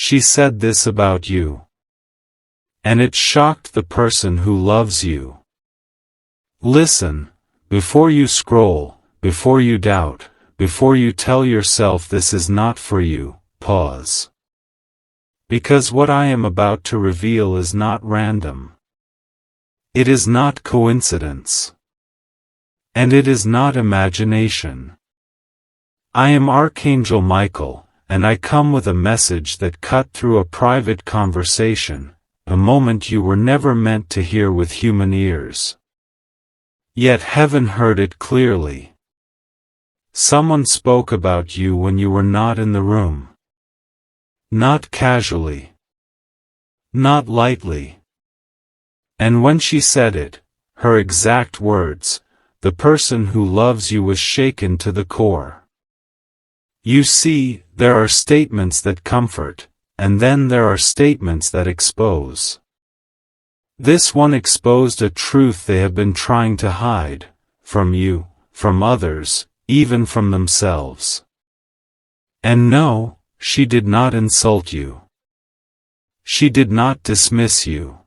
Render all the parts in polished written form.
she said this about you. And it shocked the person who loves you. Listen, before you scroll, before you doubt, before you tell yourself this is not for you, pause. Because what I am about to reveal is not random. It is not coincidence. And it is not imagination. I am Archangel Michael, and I come with a message that cut through a private conversation, a moment you were never meant to hear with human ears. Yet heaven heard it clearly. Someone spoke about you when you were not in the room. Not casually. Not lightly. And when she said it, her exact words, the person who loves you was shaken to the core. You see, there are statements that comfort, and then there are statements that expose. This one exposed a truth they have been trying to hide, from you, from others, even from themselves. And no, she did not insult you. She did not dismiss you.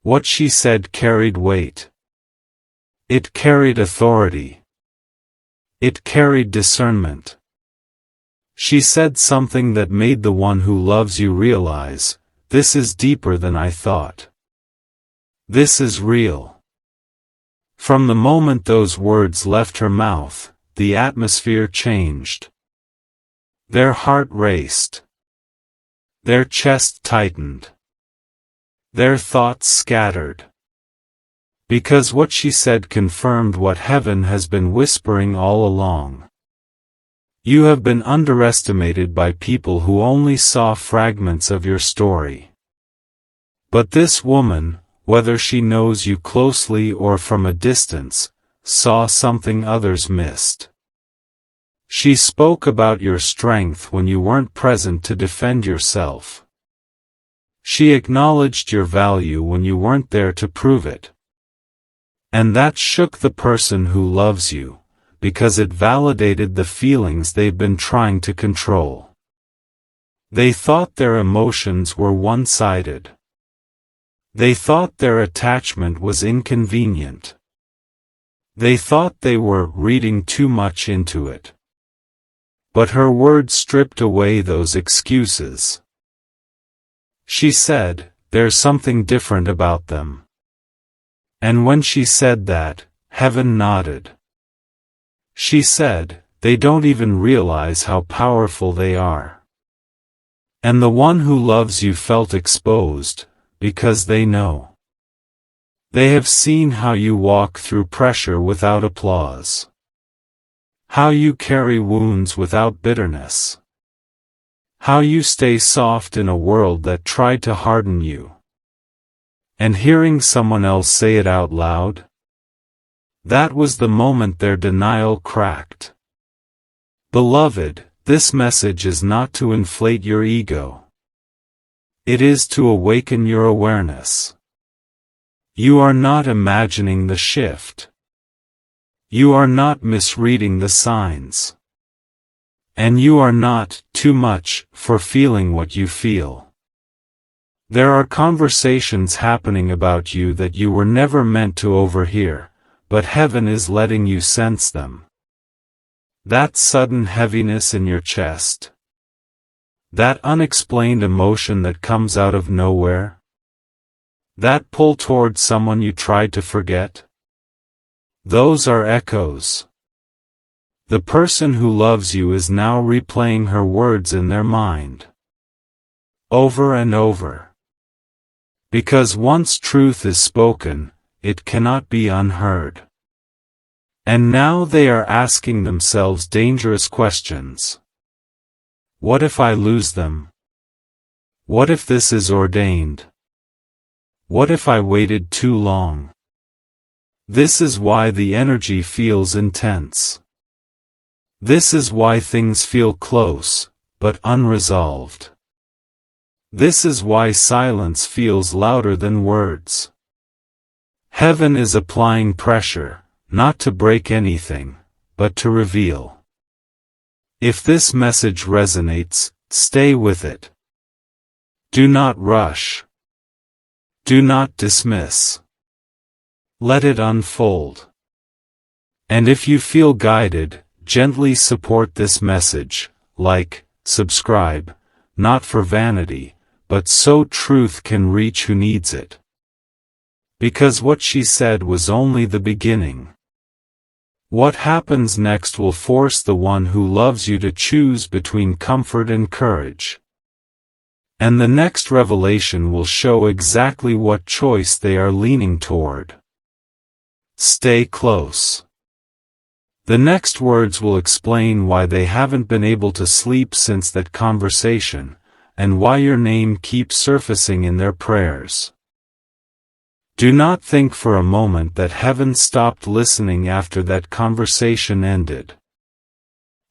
What she said carried weight. It carried authority. It carried discernment. She said something that made the one who loves you realize, this is deeper than I thought. This is real. From the moment those words left her mouth, the atmosphere changed. Their heart raced. Their chest tightened. Their thoughts scattered. Because what she said confirmed what heaven has been whispering all along. You have been underestimated by people who only saw fragments of your story. But this woman, whether she knows you closely or from a distance, saw something others missed. She spoke about your strength when you weren't present to defend yourself. She acknowledged your value when you weren't there to prove it. And that shook the person who loves you, because it validated the feelings they've been trying to control. They thought their emotions were one-sided. They thought their attachment was inconvenient. They thought they were reading too much into it. But her words stripped away those excuses. She said, there's something different about them. And when she said that, heaven nodded. She said, they don't even realize how powerful they are. And the one who loves you felt exposed, because they know. They have seen how you walk through pressure without applause. How you carry wounds without bitterness. How you stay soft in a world that tried to harden you. And hearing someone else say it out loud? That was the moment their denial cracked. Beloved, this message is not to inflate your ego. It is to awaken your awareness. You are not imagining the shift. You are not misreading the signs. And you are not too much for feeling what you feel. There are conversations happening about you that you were never meant to overhear, but heaven is letting you sense them. That sudden heaviness in your chest. That unexplained emotion that comes out of nowhere. That pull toward someone you tried to forget. Those are echoes. The person who loves you is now replaying her words in their mind. Over and over. Because once truth is spoken, it cannot be unheard. And now they are asking themselves dangerous questions. What if I lose them? What if this is ordained? What if I waited too long? This is why the energy feels intense. This is why things feel close, but unresolved. This is why silence feels louder than words. Heaven is applying pressure, not to break anything, but to reveal. If this message resonates, stay with it. Do not rush. Do not dismiss. Let it unfold. And if you feel guided, gently support this message, like, subscribe, not for vanity, but so truth can reach who needs it. Because what she said was only the beginning. What happens next will force the one who loves you to choose between comfort and courage. And the next revelation will show exactly what choice they are leaning toward. Stay close. The next words will explain why they haven't been able to sleep since that conversation, and why your name keeps surfacing in their prayers. Do not think for a moment that heaven stopped listening after that conversation ended.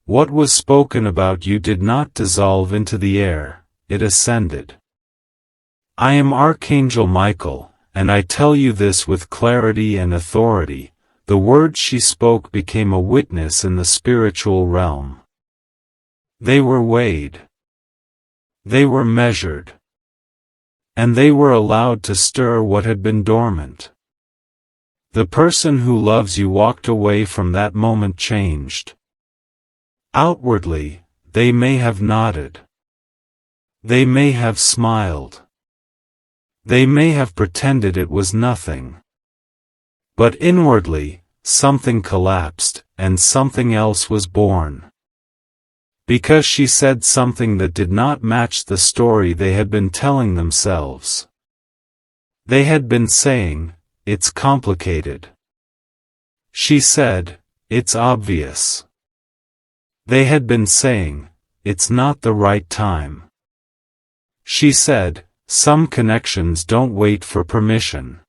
What was spoken about you did not dissolve into the air, it ascended. I am Archangel Michael, and I tell you this with clarity and authority. The words she spoke became a witness in the spiritual realm. They were weighed. They were measured. And they were allowed to stir what had been dormant. The person who loves you walked away from that moment changed. Outwardly, they may have nodded. They may have smiled. They may have pretended it was nothing. But inwardly, something collapsed, and something else was born. Because she said something that did not match the story they had been telling themselves. They had been saying, "It's complicated." She said, "It's obvious." They had been saying, "It's not the right time." She said, "Some connections don't wait for permission."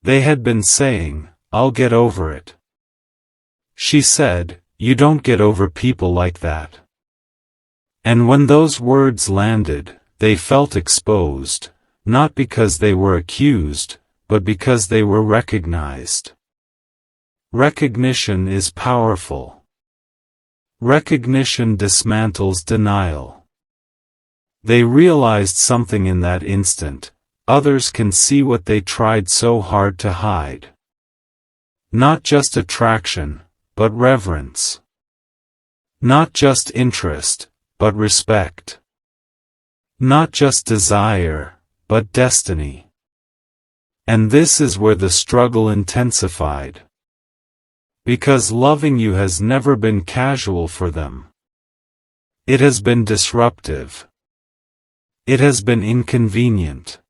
They had been saying, "I'll get over it." She said, "You don't get over people like that." And when those words landed, they felt exposed, not because they were accused, but because they were recognized. Recognition is powerful. Recognition dismantles denial. They realized something in that instant. Others can see what they tried so hard to hide. Not just attraction, but reverence. Not just interest, but respect. Not just desire, but destiny. And this is where the struggle intensified. Because loving you has never been casual for them. It has been disruptive. It has been inconvenient.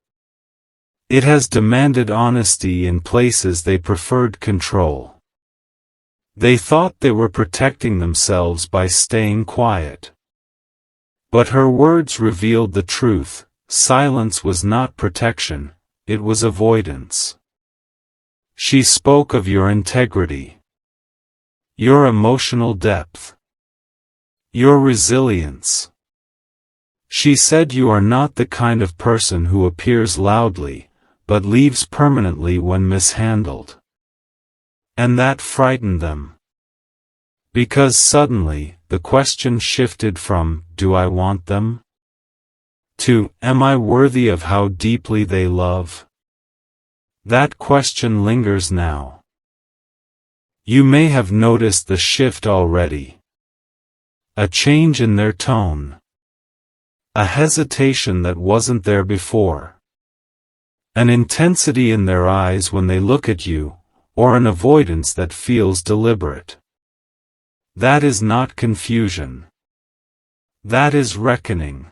It has demanded honesty in places they preferred control. They thought they were protecting themselves by staying quiet. But her words revealed the truth. Silence was not protection, it was avoidance. She spoke of your integrity, your emotional depth, your resilience. She said you are not the kind of person who appears loudly, but leaves permanently when mishandled. And that frightened them. Because suddenly, the question shifted from, "Do I want them?" to, "Am I worthy of how deeply they love?" That question lingers now. You may have noticed the shift already. A change in their tone. A hesitation that wasn't there before. An intensity in their eyes when they look at you, or an avoidance that feels deliberate. That is not confusion. That is reckoning.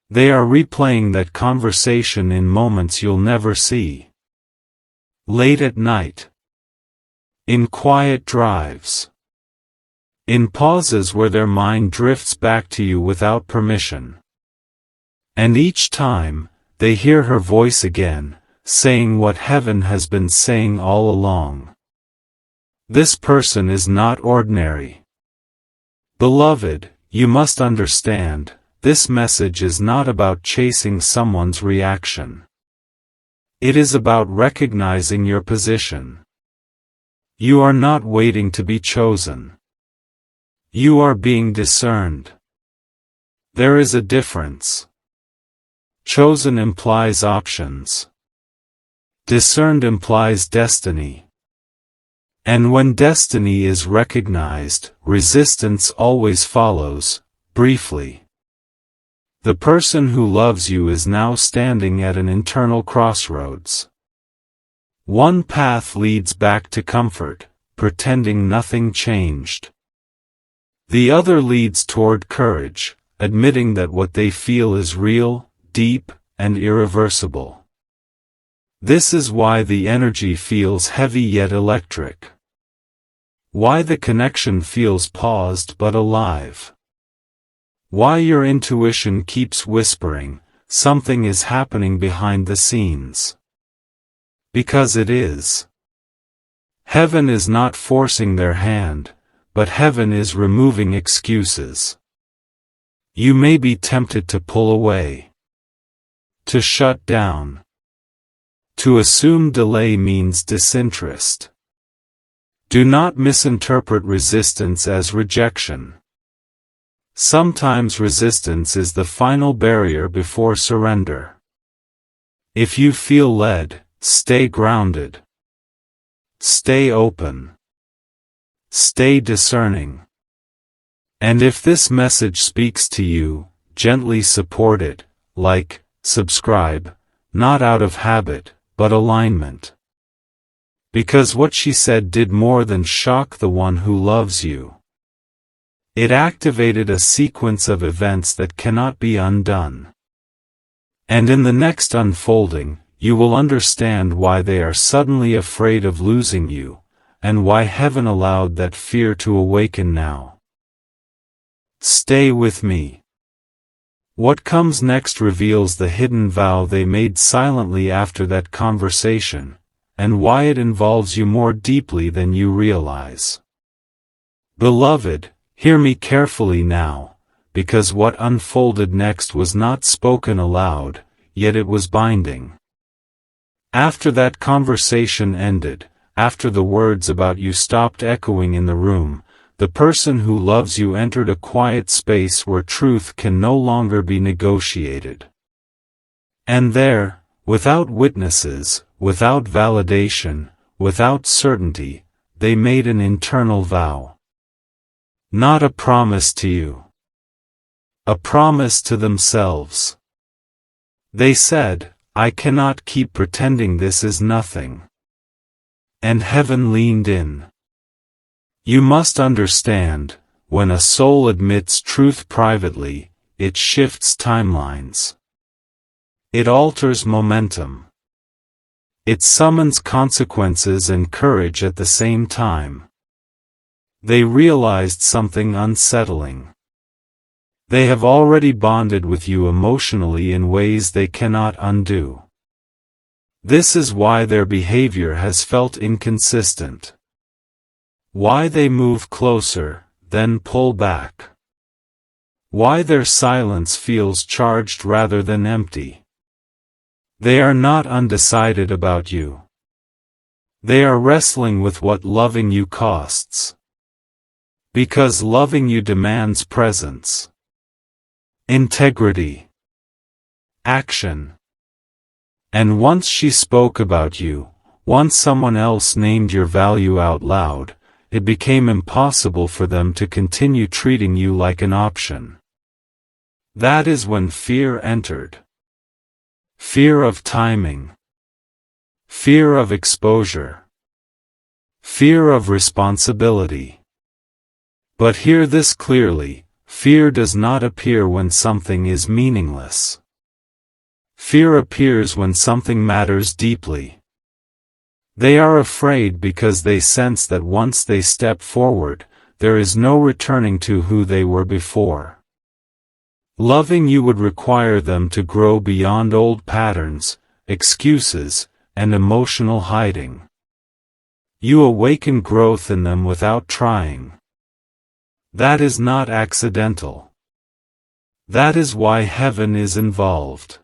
They are replaying that conversation in moments you'll never see. Late at night. In quiet drives. In pauses where their mind drifts back to you without permission. And each time, they hear her voice again, saying what heaven has been saying all along. This person is not ordinary. Beloved, you must understand, this message is not about chasing someone's reaction. It is about recognizing your position. You are not waiting to be chosen. You are being discerned. There is a difference. Chosen implies options. Discerned implies destiny. And when destiny is recognized, resistance always follows, briefly. The person who loves you is now standing at an internal crossroads. One path leads back to comfort, pretending nothing changed. The other leads toward courage, admitting that what they feel is real, deep, and irreversible. This is why the energy feels heavy yet electric. Why the connection feels paused but alive. Why your intuition keeps whispering, something is happening behind the scenes. Because it is. Heaven is not forcing their hand, but heaven is removing excuses. You may be tempted to pull away. To shut down. To assume delay means disinterest. Do not misinterpret resistance as rejection. Sometimes resistance is the final barrier before surrender. If you feel led, stay grounded. Stay open. Stay discerning. And if this message speaks to you, gently support it, like, subscribe, not out of habit, but alignment. Because what she said did more than shock the one who loves you. It activated a sequence of events that cannot be undone. And in the next unfolding, you will understand why they are suddenly afraid of losing you, and why heaven allowed that fear to awaken now. Stay with me. What comes next reveals the hidden vow they made silently after that conversation, and why it involves you more deeply than you realize. Beloved, hear me carefully now, because what unfolded next was not spoken aloud, yet it was binding. After that conversation ended, after the words about you stopped echoing in the room, the person who loves you entered a quiet space where truth can no longer be negotiated. And there, without witnesses, without validation, without certainty, they made an internal vow. Not a promise to you. A promise to themselves. They said, I cannot keep pretending this is nothing. And heaven leaned in. You must understand, when a soul admits truth privately, it shifts timelines. It alters momentum. It summons consequences and courage at the same time. They realized something unsettling. They have already bonded with you emotionally in ways they cannot undo. This is why their behavior has felt inconsistent. Why they move closer, then pull back. Why their silence feels charged rather than empty. They are not undecided about you. They are wrestling with what loving you costs. Because loving you demands presence. Integrity. Action. And once she spoke about you, once someone else named your value out loud, it became impossible for them to continue treating you like an option. That is when fear entered. Fear of timing. Fear of exposure. Fear of responsibility. But hear this clearly, fear does not appear when something is meaningless. Fear appears when something matters deeply. They are afraid because they sense that once they step forward, there is no returning to who they were before. Loving you would require them to grow beyond old patterns, excuses, and emotional hiding. You awaken growth in them without trying. That is not accidental. That is why heaven is involved.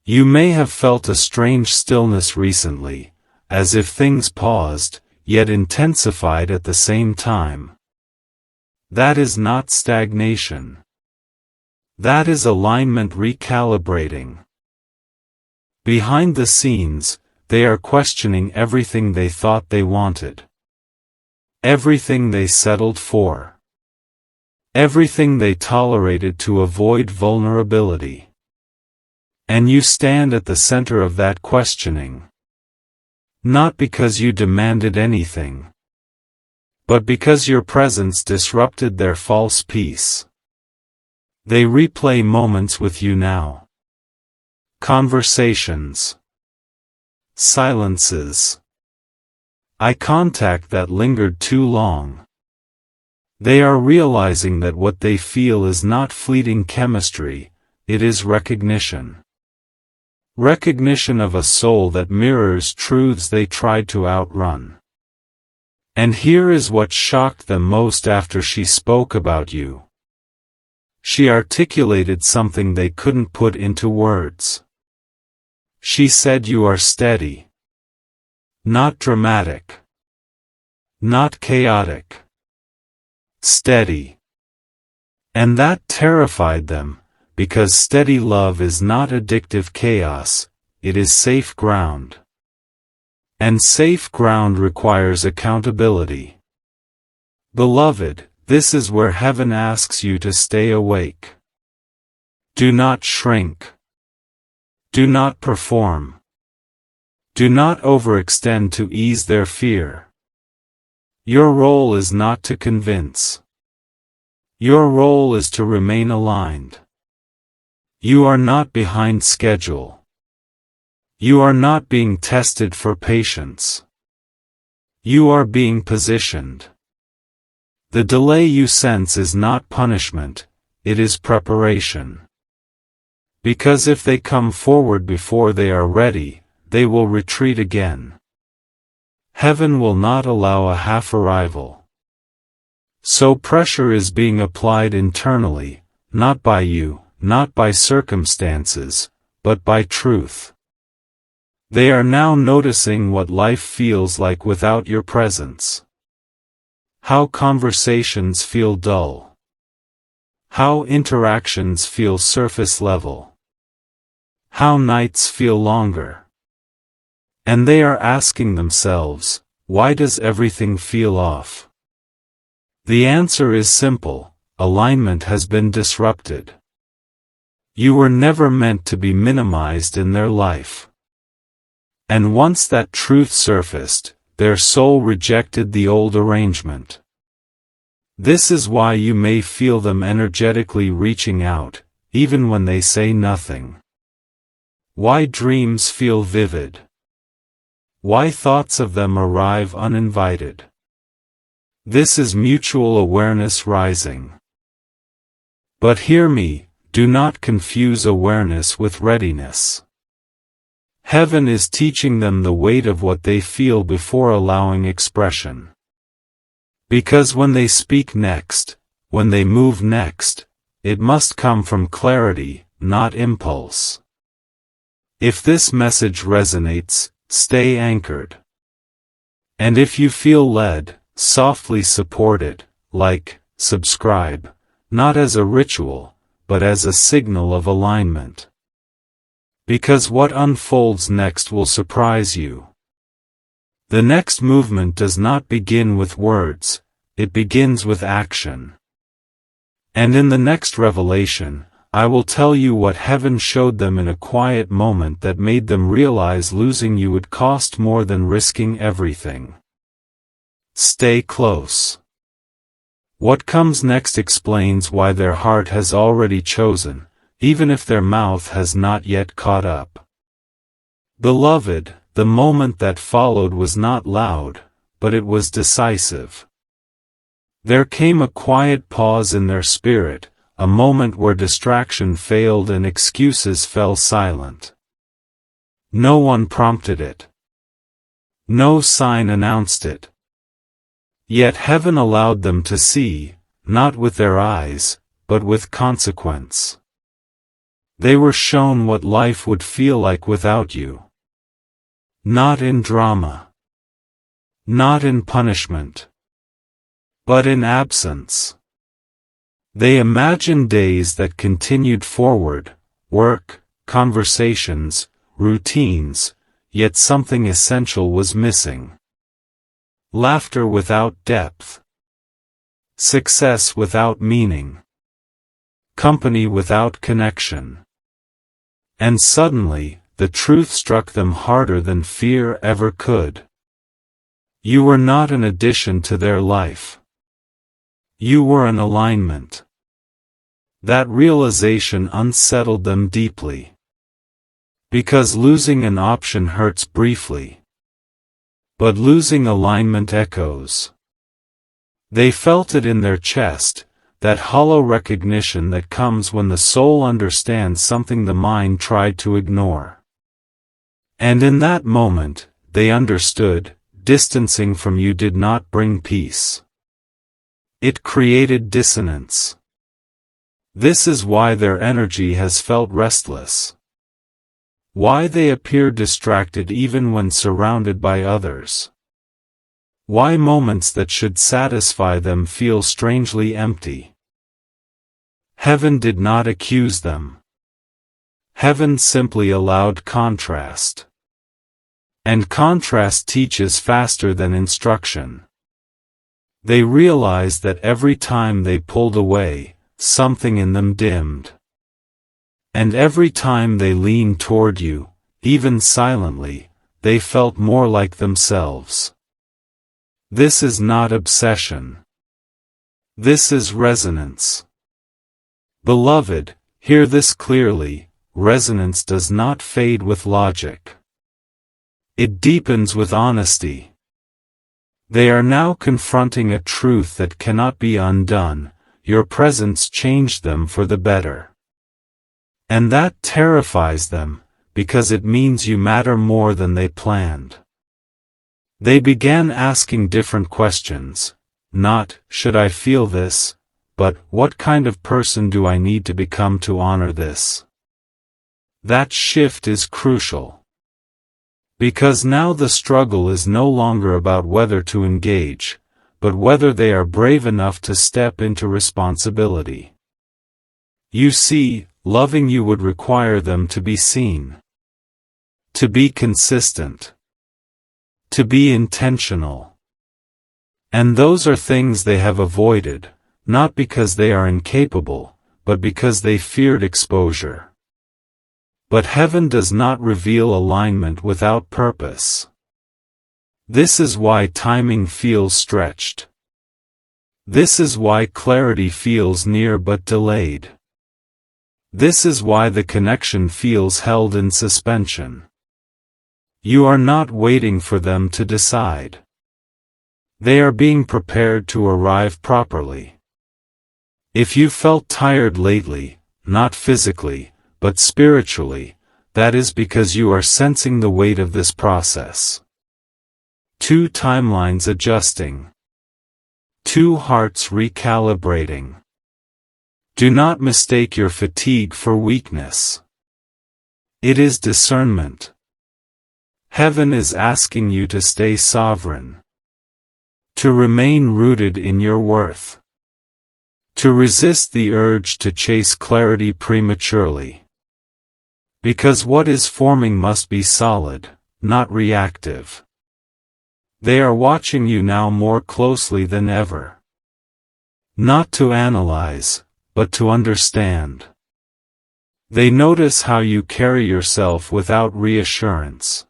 You may have felt a strange stillness recently, as if things paused, yet intensified at the same time. That is not stagnation. That is alignment recalibrating. Behind the scenes, they are questioning everything they thought they wanted. Everything they settled for. Everything they tolerated to avoid vulnerability. And you stand at the center of that questioning. Not because you demanded anything, but because your presence disrupted their false peace. They replay moments with you now. Conversations. Silences. Eye contact that lingered too long. They are realizing that what they feel is not fleeting chemistry, it is recognition. Recognition of a soul that mirrors truths they tried to outrun. And here is what shocked them most after she spoke about you. She articulated something they couldn't put into words. She said you are steady. Not dramatic. Not chaotic. Steady. And that terrified them, because steady love is not addictive chaos, it is safe ground. And safe ground requires accountability. Beloved, this is where heaven asks you to stay awake. Do not shrink. Do not perform. Do not overextend to ease their fear. Your role is not to convince. Your role is to remain aligned. You are not behind schedule. You are not being tested for patience. You are being positioned. The delay you sense is not punishment, it is preparation. Because if they come forward before they are ready, they will retreat again. Heaven will not allow a half arrival. So pressure is being applied internally, not by you, not by circumstances, but by truth. They are now noticing what life feels like without your presence. How conversations feel dull. How interactions feel surface level. How nights feel longer. And they are asking themselves, why does everything feel off? The answer is simple, alignment has been disrupted. You were never meant to be minimized in their life. And once that truth surfaced, their soul rejected the old arrangement. This is why you may feel them energetically reaching out, even when they say nothing. Why dreams feel vivid. Why thoughts of them arrive uninvited. This is mutual awareness rising. But hear me, do not confuse awareness with readiness. Heaven is teaching them the weight of what they feel before allowing expression. Because when they speak next, when they move next, it must come from clarity, not impulse. If this message resonates, stay anchored. And if you feel led, softly support it, like, subscribe, not as a ritual, but as a signal of alignment. Because what unfolds next will surprise you. The next movement does not begin with words, it begins with action. And in the next revelation, I will tell you what heaven showed them in a quiet moment that made them realize losing you would cost more than risking everything. Stay close. What comes next explains why their heart has already chosen, even if their mouth has not yet caught up. Beloved, the moment that followed was not loud, but it was decisive. There came a quiet pause in their spirit, a moment where distraction failed and excuses fell silent. No one prompted it. No sign announced it. Yet heaven allowed them to see, not with their eyes, but with consequence. They were shown what life would feel like without you. Not in drama. Not in punishment. But in absence. They imagined days that continued forward, work, conversations, routines, yet something essential was missing. Laughter without depth. Success without meaning. Company without connection. And suddenly, the truth struck them harder than fear ever could. You were not an addition to their life. You were an alignment. That realization unsettled them deeply. Because losing an option hurts briefly. But losing alignment echoes. They felt it in their chest, that hollow recognition that comes when the soul understands something the mind tried to ignore. And in that moment, they understood, distancing from you did not bring peace. It created dissonance. This is why their energy has felt restless. Why they appear distracted even when surrounded by others. Why moments that should satisfy them feel strangely empty. Heaven did not accuse them. Heaven simply allowed contrast. And contrast teaches faster than instruction. They realized that every time they pulled away, something in them dimmed. And every time they leaned toward you, even silently, they felt more like themselves. This is not obsession. This is resonance. Beloved, hear this clearly, resonance does not fade with logic. It deepens with honesty. They are now confronting a truth that cannot be undone. Your presence changed them for the better. And that terrifies them, because it means you matter more than they planned. They began asking different questions, not, should I feel this, but, what kind of person do I need to become to honor this? That shift is crucial. Because now the struggle is no longer about whether to engage, but whether they are brave enough to step into responsibility. You see, loving you would require them to be seen. To be consistent. To be intentional. And those are things they have avoided, not because they are incapable, but because they feared exposure. But heaven does not reveal alignment without purpose. This is why timing feels stretched. This is why clarity feels near but delayed. This is why the connection feels held in suspension. You are not waiting for them to decide. They are being prepared to arrive properly. If you felt tired lately, not physically, but spiritually, that is because you are sensing the weight of this process. Two timelines adjusting. Two hearts recalibrating. Do not mistake your fatigue for weakness. It is discernment. Heaven is asking you to stay sovereign. To remain rooted in your worth. To resist the urge to chase clarity prematurely. Because what is forming must be solid, not reactive. They are watching you now more closely than ever. Not to analyze, but to understand. They notice how you carry yourself without reassurance.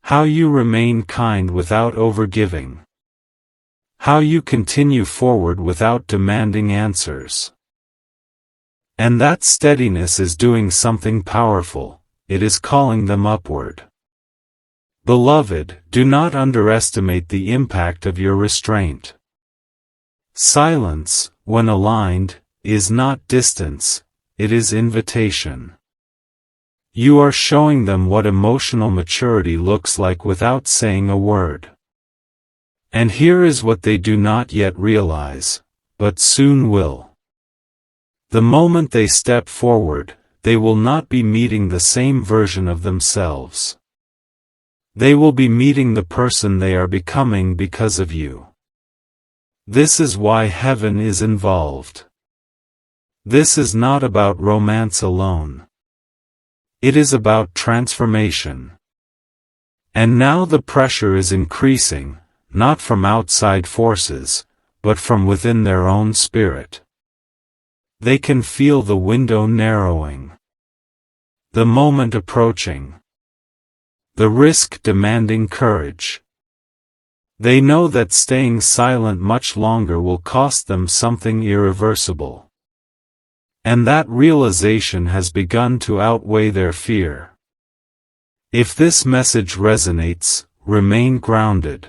How you remain kind without overgiving. How you continue forward without demanding answers. And that steadiness is doing something powerful, it is calling them upward. Beloved, do not underestimate the impact of your restraint. Silence, when aligned, is not distance, it is invitation. You are showing them what emotional maturity looks like without saying a word. And here is what they do not yet realize, but soon will. The moment they step forward, they will not be meeting the same version of themselves. They will be meeting the person they are becoming because of you. This is why heaven is involved. This is not about romance alone. It is about transformation. And now the pressure is increasing, not from outside forces, but from within their own spirit. They can feel the window narrowing. The moment approaching. The risk demanding courage. They know that staying silent much longer will cost them something irreversible. And that realization has begun to outweigh their fear. If this message resonates, remain grounded.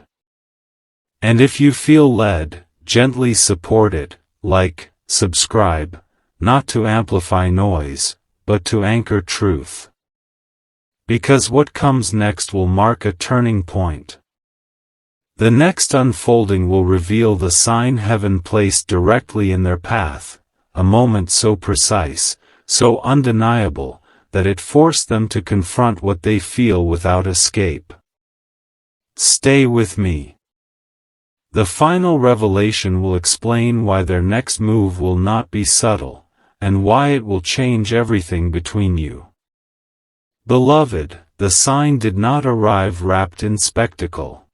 And if you feel led, gently support it, like, subscribe, not to amplify noise, but to anchor truth. Because what comes next will mark a turning point. The next unfolding will reveal the sign heaven placed directly in their path, a moment so precise, so undeniable, that it forced them to confront what they feel without escape. Stay with me. The final revelation will explain why their next move will not be subtle, and why it will change everything between you. Beloved, the sign did not arrive wrapped in spectacle.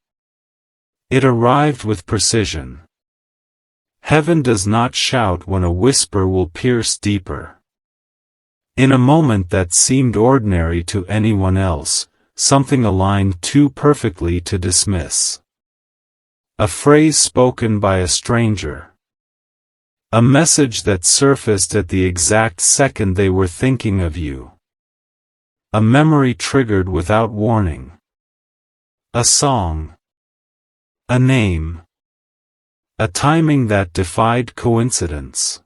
It arrived with precision. Heaven does not shout when a whisper will pierce deeper. In a moment that seemed ordinary to anyone else, something aligned too perfectly to dismiss. A phrase spoken by a stranger. A message that surfaced at the exact second they were thinking of you. A memory triggered without warning. A song. A name. A timing that defied coincidence.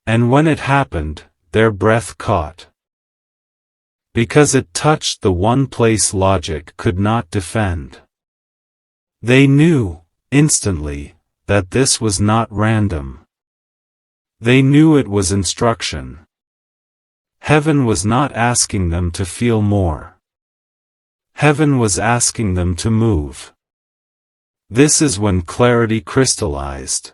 And when it happened, their breath caught. Because it touched the one place logic could not defend. They knew, instantly, that this was not random. They knew it was instruction. Heaven was not asking them to feel more. Heaven was asking them to move. This is when clarity crystallized.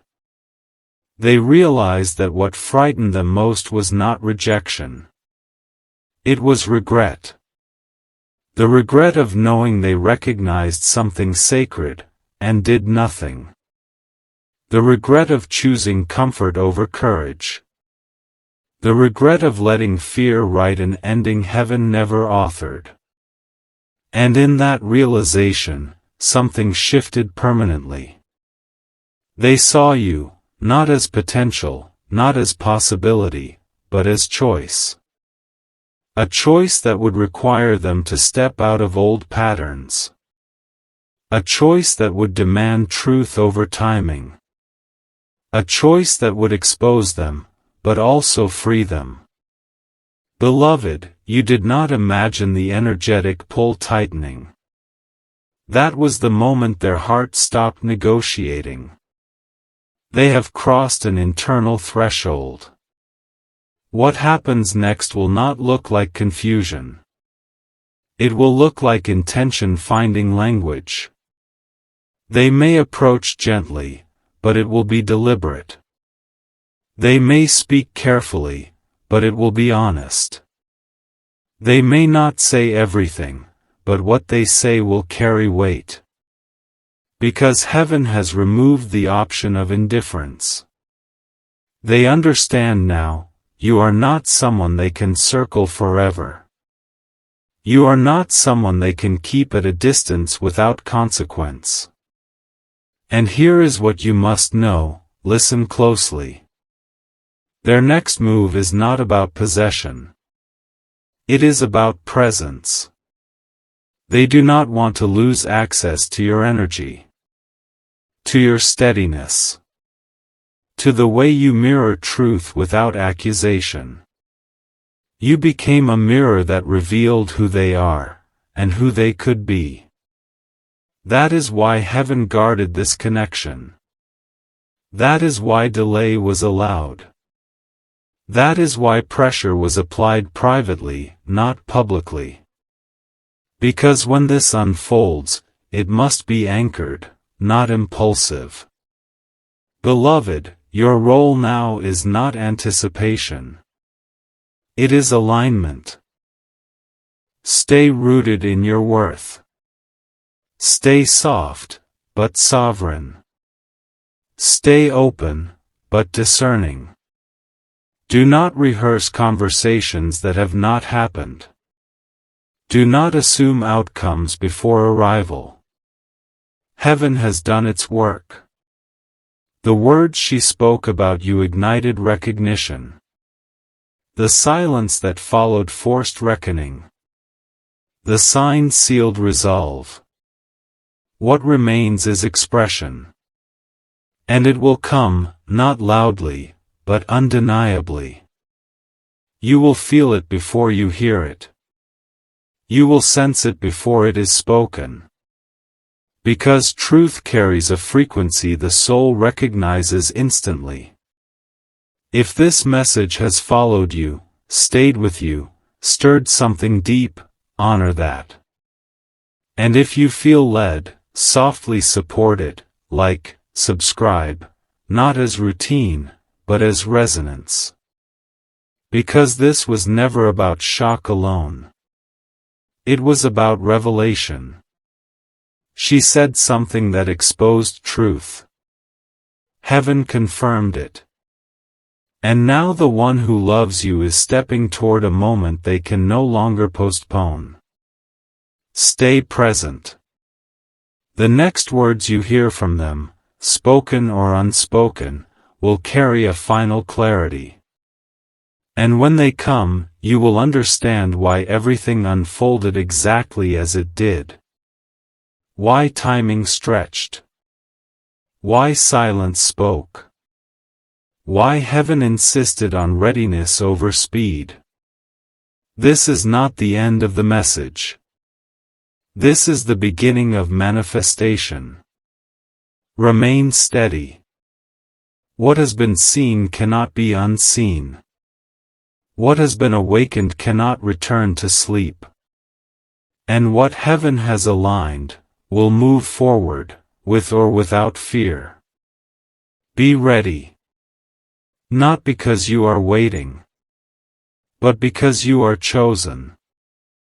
They realized that what frightened them most was not rejection. It was regret. The regret of knowing they recognized something sacred, and did nothing. The regret of choosing comfort over courage. The regret of letting fear write an ending heaven never authored. And in that realization, something shifted permanently. They saw you, not as potential, not as possibility, but as choice. A choice that would require them to step out of old patterns. A choice that would demand truth over timing. A choice that would expose them, but also free them. Beloved, you did not imagine the energetic pull tightening. That was the moment their heart stopped negotiating. They have crossed an internal threshold. What happens next will not look like confusion. It will look like intention finding language. They may approach gently, but it will be deliberate. They may speak carefully, but it will be honest. They may not say everything, but what they say will carry weight. Because heaven has removed the option of indifference. They understand now, you are not someone they can circle forever. You are not someone they can keep at a distance without consequence. And here is what you must know, listen closely. Their next move is not about possession. It is about presence. They do not want to lose access to your energy. To your steadiness. To the way you mirror truth without accusation. You became a mirror that revealed who they are, and who they could be. That is why heaven guarded this connection. That is why delay was allowed. That is why pressure was applied privately, not publicly. Because when this unfolds, it must be anchored, not impulsive. Beloved, your role now is not anticipation. It is alignment. Stay rooted in your worth. Stay soft, but sovereign. Stay open, but discerning. Do not rehearse conversations that have not happened. Do not assume outcomes before arrival. Heaven has done its work. The words she spoke about you ignited recognition. The silence that followed forced reckoning. The sign sealed resolve. What remains is expression. And it will come, not loudly, but undeniably. You will feel it before you hear it. You will sense it before it is spoken. Because truth carries a frequency the soul recognizes instantly. If this message has followed you, stayed with you, stirred something deep, honor that. And if you feel led, softly support it, like, subscribe, not as routine, but as resonance. Because this was never about shock alone. It was about revelation. She said something that exposed truth. Heaven confirmed it. And now the one who loves you is stepping toward a moment they can no longer postpone. Stay present. The next words you hear from them, spoken or unspoken, will carry a final clarity. And when they come, you will understand why everything unfolded exactly as it did. Why timing stretched. Why silence spoke. Why heaven insisted on readiness over speed. This is not the end of the message. This is the beginning of manifestation. Remain steady. What has been seen cannot be unseen. What has been awakened cannot return to sleep. And what heaven has aligned, will move forward, with or without fear. Be ready. Not because you are waiting, but because you are chosen.